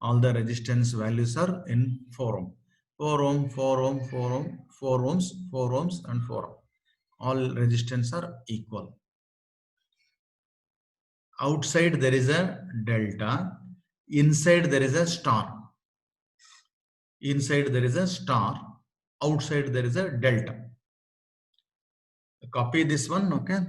all the resistance values are in 4 ohm. 4 ohm, 4 ohm, 4 ohm, 4 ohms, 4 ohms and 4 ohm. All resistance are equal. Outside there is a delta, inside there is a star. Inside there is a star, outside there is a delta. Copy this one, okay?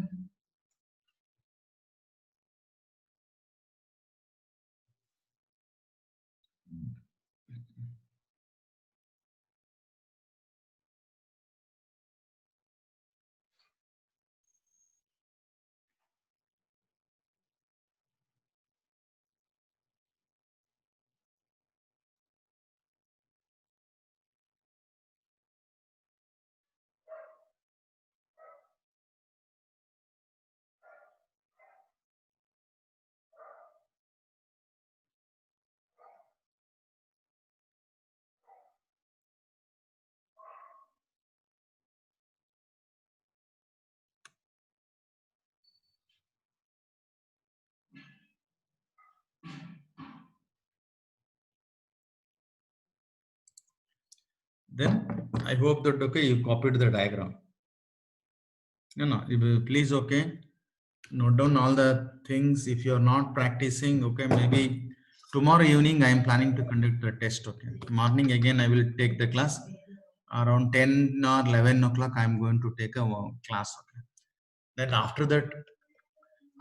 Then I hope that okay, you copied the diagram. No, please, okay, note down all the things. If you are not practicing, okay, maybe tomorrow evening I am planning to conduct a test. Okay, morning again I will take the class around 10 or 11 o'clock. I am going to take a class. Okay, then after that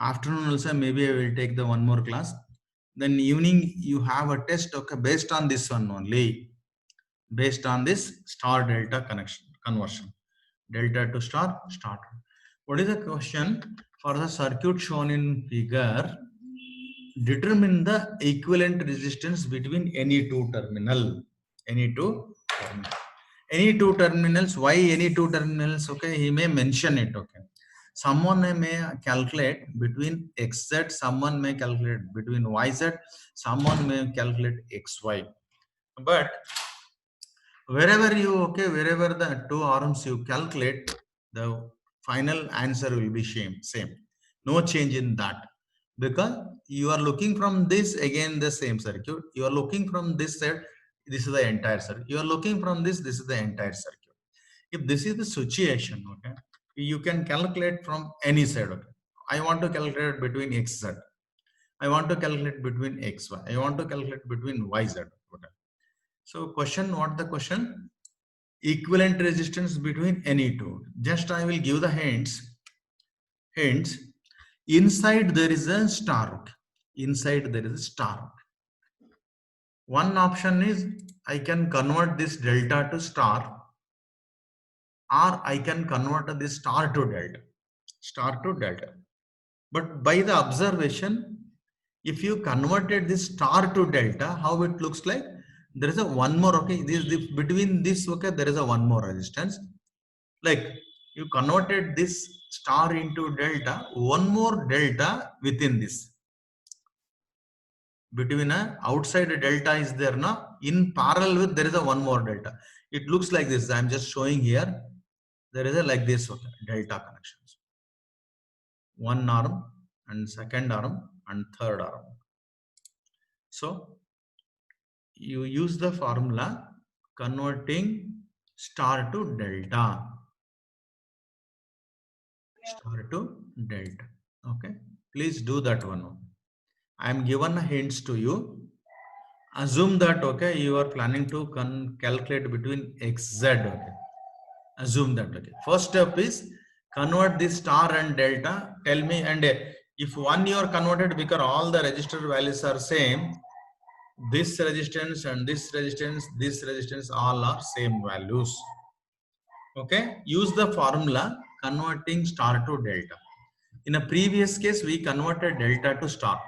afternoon also maybe I will take the one more class. Then evening you have a test. Okay, based on this one only, based on this star delta connection conversion, delta to star, star to. What is the question? For the circuit shown in figure, determine the equivalent resistance between any two terminal. Any two terminal. Any two terminals. Why any two terminals? Okay, he may mention it. Okay, someone may calculate between xz, someone may calculate between yz, someone may calculate xy. But wherever you okay, wherever the two arms you calculate, the final answer will be same, no change in that, because you are looking from this again the same circuit, you are looking from this side, this is the entire circuit, you are looking from this is the entire circuit. If this is the situation, okay, you can calculate from any side. Okay, I want to calculate between xz, I want to calculate between xy, I want to calculate between yz. Okay. So question, what the question? Equivalent resistance between any two. Just I will give the hints. Hints. Inside there is a star. Inside there is a star. One option is I can convert this delta to star, or I can convert this star to delta. Star to delta. But by the observation, if you converted this star to delta, how it looks like? There is a one more, okay, between this, okay, there is a one more resistance. Like you converted this star into delta, one more delta within this. Between a outside a delta is there now, in parallel with there is a one more delta. It looks like this. I'm just showing here. There is a like this, okay, delta connections. One arm and second arm and third arm. So you use the formula converting star to delta. Star to delta. Okay. Please do that one. I am given hints to you. Assume that okay, you are planning to calculate between xz. Okay. Assume that okay. First step is convert this star and delta. Tell me, and if one you are converted because all the register values are same, this resistance and this resistance all are same values. Okay. Use the formula converting star to delta. In a previous case, we converted delta to star.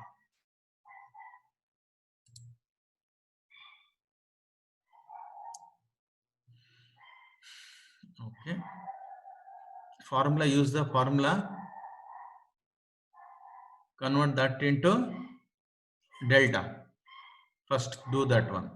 Okay. Formula, use the formula, convert that into delta. First do that one.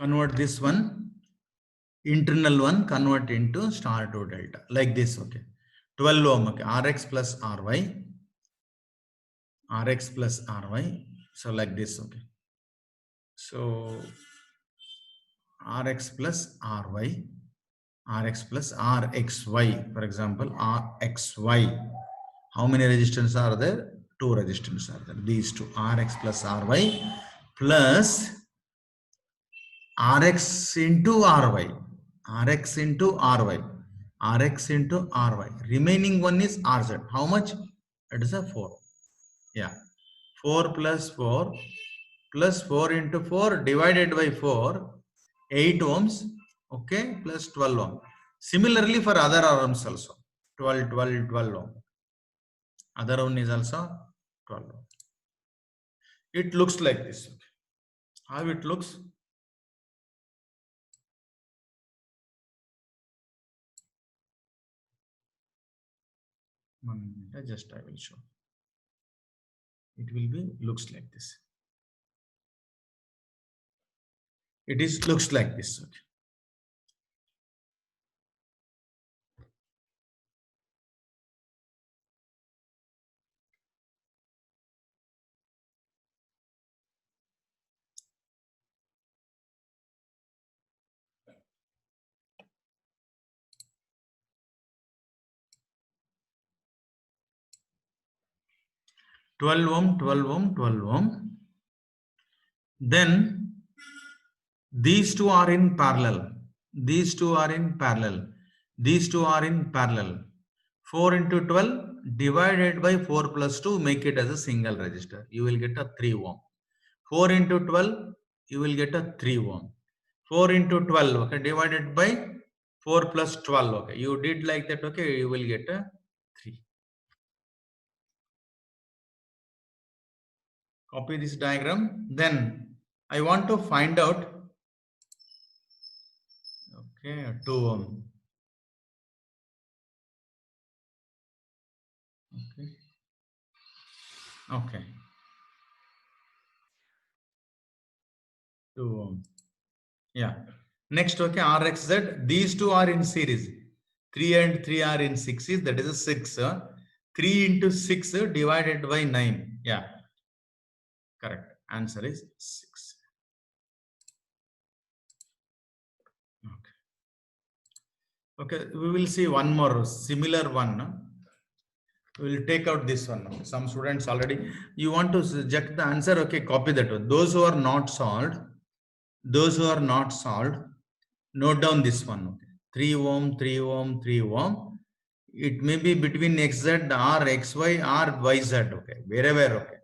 convert this one internal one, convert into star to delta like this. Okay, 12 ohm. Okay, Rx plus Ry, Rx plus Ry. So like this. Okay, so Rx plus Ry, Rx plus Rxy. For example, Rxy. How many resistors are there? Two resistors are there. These two, Rx plus Ry plus Rx into Ry, Rx into Ry, Rx into Ry. Remaining one is Rz. How much? It is a 4. Yeah. 4 plus 4 plus 4 into 4 divided by 4, 8 ohms. Okay. Plus 12 ohm. Similarly for other ohms also. 12, 12, 12 ohm. Other one is also 12 ohm. It looks like this. How it looks? One minute, just I will show. It will be looks like this. It is looks like this. Okay. 12 ohm, 12 ohm, 12 ohm. Then these two are in parallel. These two are in parallel. These two are in parallel. 4 into 12 divided by 4 plus 2, make it as a single register. You will get a 3 ohm. 4 into 12, you will get a 3 ohm. 4 into 12, okay, divided by 4 plus 12, okay. You did like that, okay, you will get a 3. Copy this diagram. Then I want to find out, okay, 2 ohm. Okay. Okay. 2 ohm. Yeah. Next, okay, RXZ. These two are in series. 3 and 3 are in 6. That is a 6. 3 into 6 divided by 9. Yeah. Correct. Answer is 6. Okay. Okay. We will see one more similar one. We will take out this one. Some students already. You want to check the answer? Okay. Copy that one. Those who are not solved. Those who are not solved. Note down this one. Okay. 3 ohm, 3 ohm, 3 ohm. It may be between xz or xy or yz. Okay. Wherever. Okay.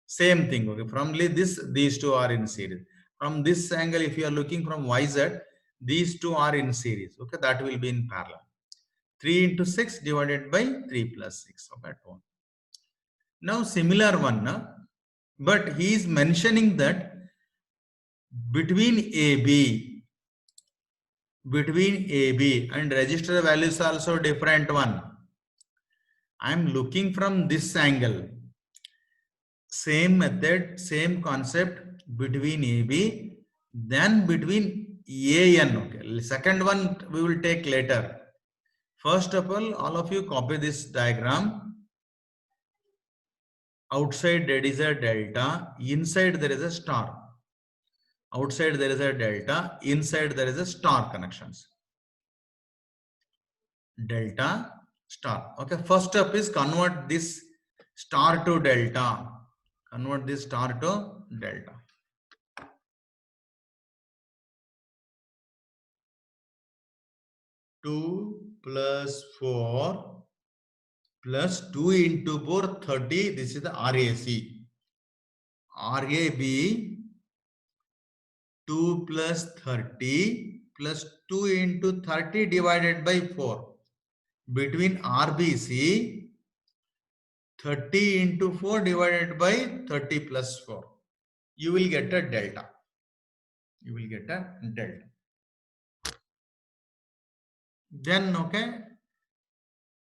Same thing. Okay. From this, these two are in series. From this angle, if you are looking from yz, these two are in series. Okay. That will be in parallel. 3 into 6 divided by 3 plus 6. Okay. Now, similar one. But he is mentioning that between AB and register values also different one. I am looking from this angle. Same method, same concept between AB, then between AN. Okay. Second one we will take later. First of all of you copy this diagram. Outside there is a delta, inside there is a star. Outside there is a delta, inside there is a star connections. Delta, star. Okay, first step is convert this star to delta. Convert this star to delta. Two plus 4 plus 2 into 4, 30. This is the RAC. RAB 2 plus 30 plus 2 into 30 divided by 4. Between RBC, 30 into 4 divided by 30 plus 4. You will get a delta. You will get a delta. Then, okay,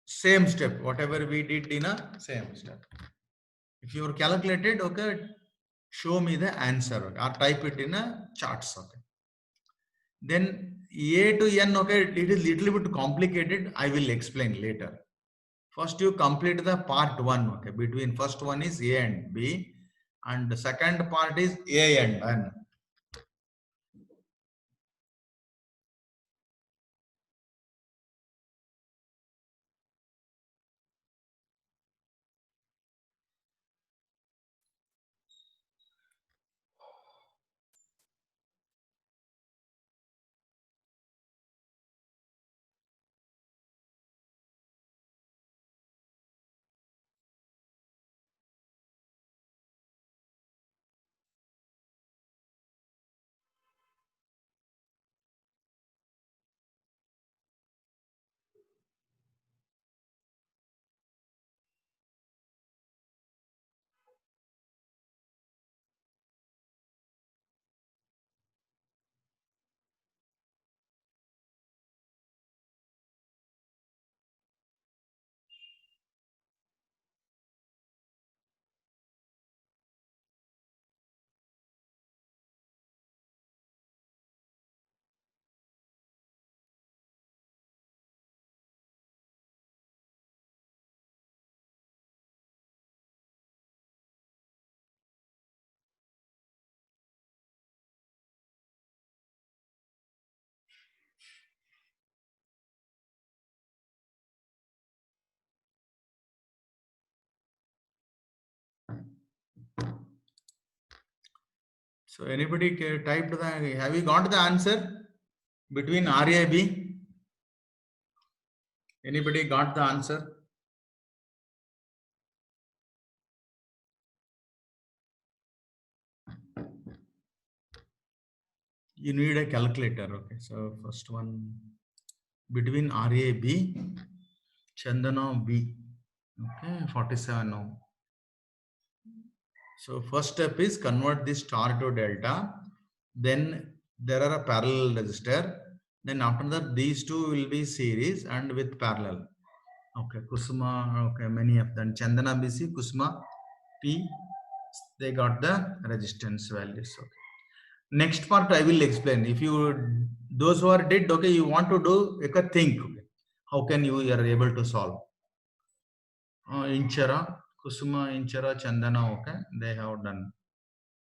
same step. Whatever we did in a same step. If you are calculated, okay, show me the answer, okay, or type it in a charts. Okay. Then A to N, okay, it is little bit complicated. I will explain later. First, you complete the part one. Okay, between first one is A and B, and the second part is A and N. So anybody typed the, have you got the answer between RAB? Anybody got the answer? You need a calculator. Okay, so first one between RAB, Chandana B. Okay, 47 now. So first step is convert this star to delta. Then there are a parallel resistor. Then after that, these two will be series and with parallel. Okay, Kusuma, okay, many of them. Chandana BC, Kusuma P, they got the resistance values. Okay. Next part I will explain. If you, those who are did, okay, you want to do, you can think, okay, how can you are able to solve? Inchara, Kusuma, Inchara, Chandana, okay, they have done.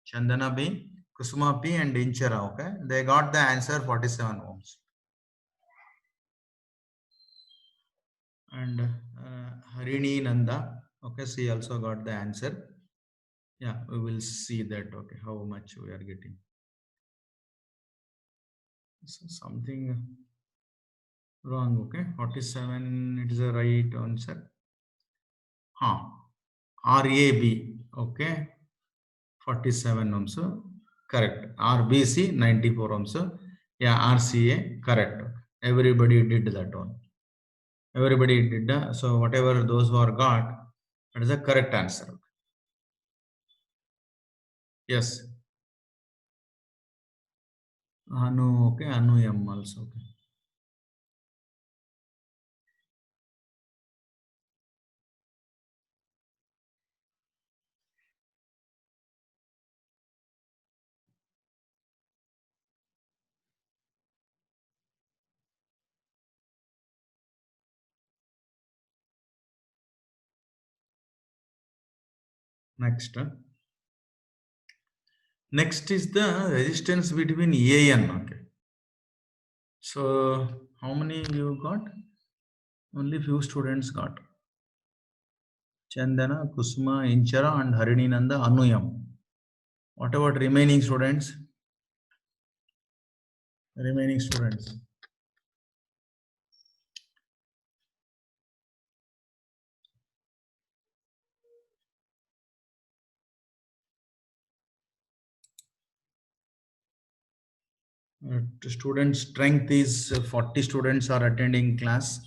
Chandana B, Kusuma P and Inchara, okay, they got the answer 47 ohms. And Harini Nanda, okay, she also got the answer. Yeah, we will see that, okay, how much we are getting. So something wrong, okay, 47, it is a right answer. RAB, okay, 47 ohms, correct. RBC, 94 ohms. Yeah, RCA, correct. Everybody did that one. Everybody did that. So whatever those who are got, that is the correct answer. Yes. Anu, okay, Anu M also. Okay. Next. Next is the resistance between A and okay. So how many you got? Only few students got. Chandana, Kusuma, Inchara and Harini Nanda, Anuyam. What about remaining students? Remaining students. Student strength is 40 students are attending class.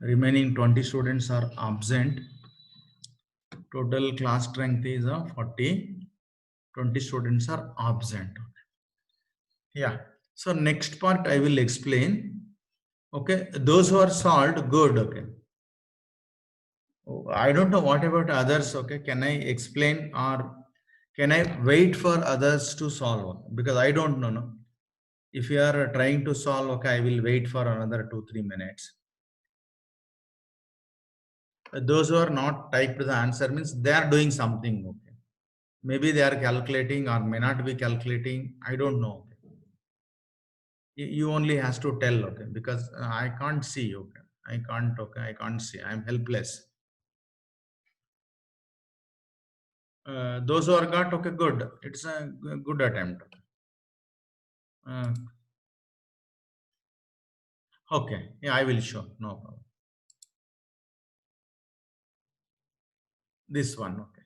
Remaining 20 students are absent. Total class strength is 40. 20 students are absent. Yeah. So next part I will explain. Okay. Those who are solved, good. Okay. Oh, I don't know what about others. Okay. Can I explain or can I wait for others to solve? Because I don't know. No? If you are trying to solve, okay, I will wait for another 2-3 minutes. Those who are not typed the answer means they are doing something. Okay, maybe they are calculating or may not be calculating. I don't know. Okay. You only has to tell. Okay, because I can't see. Okay, I can't. Okay, I can't see. I'm helpless. Those who are got, okay, good. It's a good attempt. Okay, yeah, I will show. No problem. This one, okay.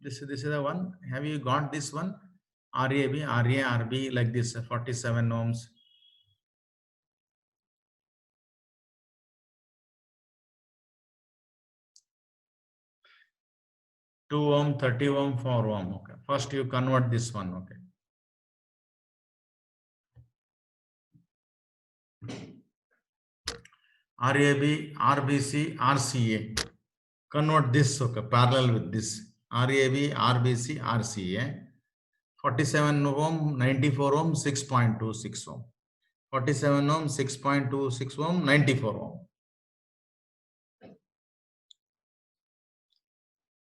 This is the one. Have you got this one? RAB, RB like this, 47 ohms. 2 ohm, 30 ohm, 4 ohm. Okay. First you convert this one. Okay. RAB, RBC, RCA. Convert this, okay, parallel with this. RAB, RBC, RCA. 47 ohm, 94 ohm, 6.26 ohm. 47 ohm, 6.26 ohm, 94 ohm.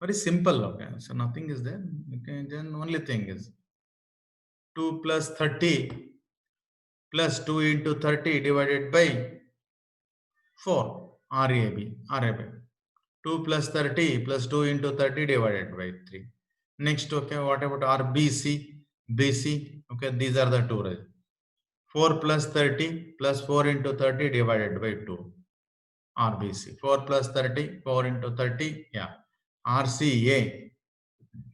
Very simple, okay. So nothing is there. Okay, then only thing is 2 plus 30 plus 2 into 30 divided by 4. RAB. 2 plus 30 plus 2 into 30 divided by 3. Next, okay, what about RBC? BC, okay, these are the two. Right? 4 plus 30 plus 4 into 30 divided by 2. RBC. 4 plus 30, 4 into 30, yeah. RCA.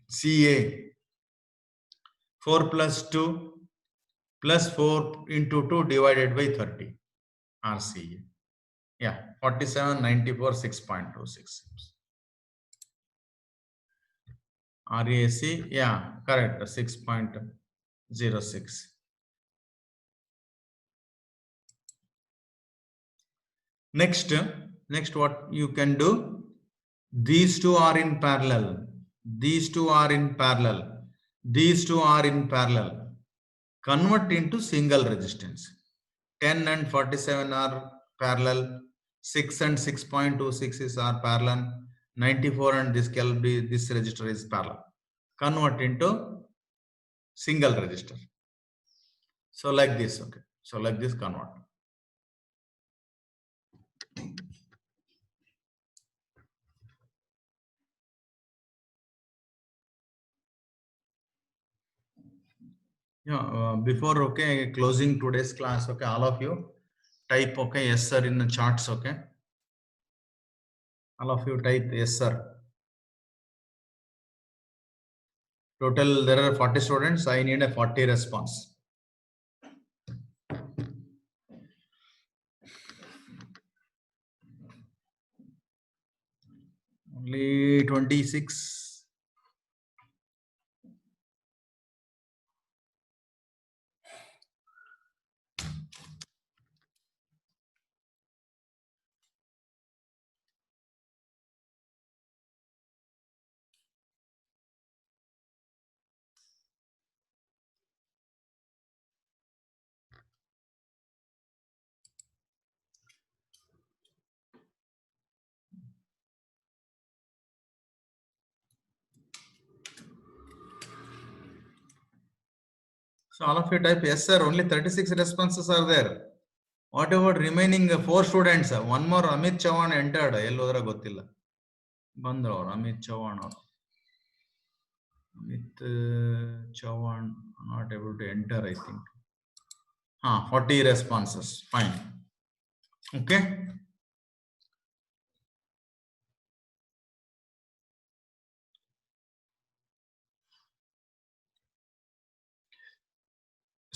CA. 4 plus 2 plus 4 into 2 divided by 30. RCA. Yeah, 47, 94, 6.26. RAC, yeah, correct, 6.06. Next, what you can do, these two are in parallel. These two are in parallel. These two are in parallel. Convert into single resistance. 10 and 47 are parallel. 6 and 6.26 are parallel. 94 and this resistor is parallel. Convert into single resistor. So like this, okay. So like this convert. Yeah, before, okay, closing today's class, okay, all of you type, okay, yes sir in the charts, okay. All of you type yes sir. Total there are 40 students. I need a 40 response. Only 26. So all of you type yes sir. Only 36 responses are there. What about remaining 4 students? One more Amit Chavan entered. Ellodra gottilla. Bandro Amit Chavan. Amit Chavan not able to enter, I think. 40 responses. Fine. Okay.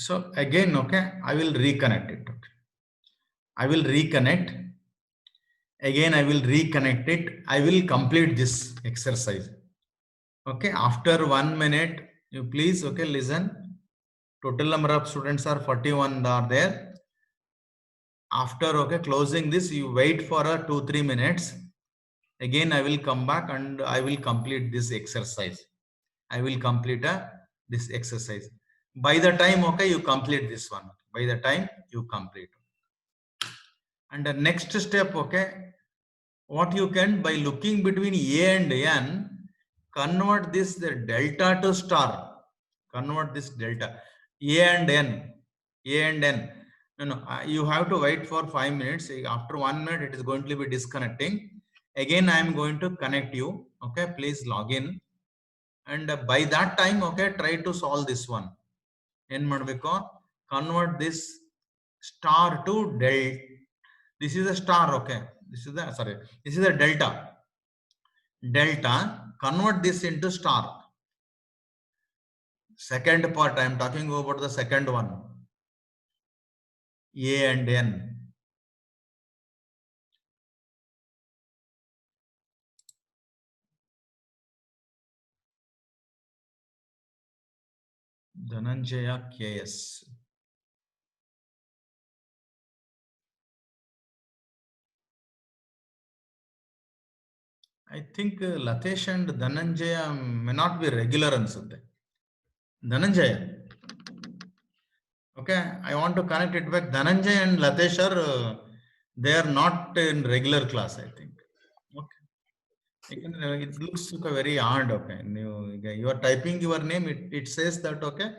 So again, okay, I will reconnect it. Okay. I will reconnect. Again, I will reconnect it. I will complete this exercise. Okay. After 1 minute, you please, okay, listen. Total number of students are 41 are there. After, okay, closing this, you wait for a 2-3 minutes. Again, I will come back and I will complete this exercise. I will complete this exercise. By the time, okay, you complete this one. By the time you complete. And the next step, okay, what you can, by looking between A and N, convert this the delta to star. Convert this delta. A and N. A and N. No, you have to wait for 5 minutes. After 1 minute, it is going to be disconnecting. Again, I am going to connect you. Okay, please log in. And by that time, okay, try to solve this one. ಏನು ಮಾಡಬೇಕು? Convert this star to delta. This is a star, okay. This is the, sorry, this is a delta. Delta, convert this into star. Second part, I am talking about the second one. A and N. Dhananjaya KS. I think Latesh and Dhananjaya may not be regular ansutte. Dhananjaya. Okay, I want to connect it back. Dhananjay and Latesh are, they are not in regular class, I think. Okay. It looks very odd, okay. You are typing your name, it says that, okay,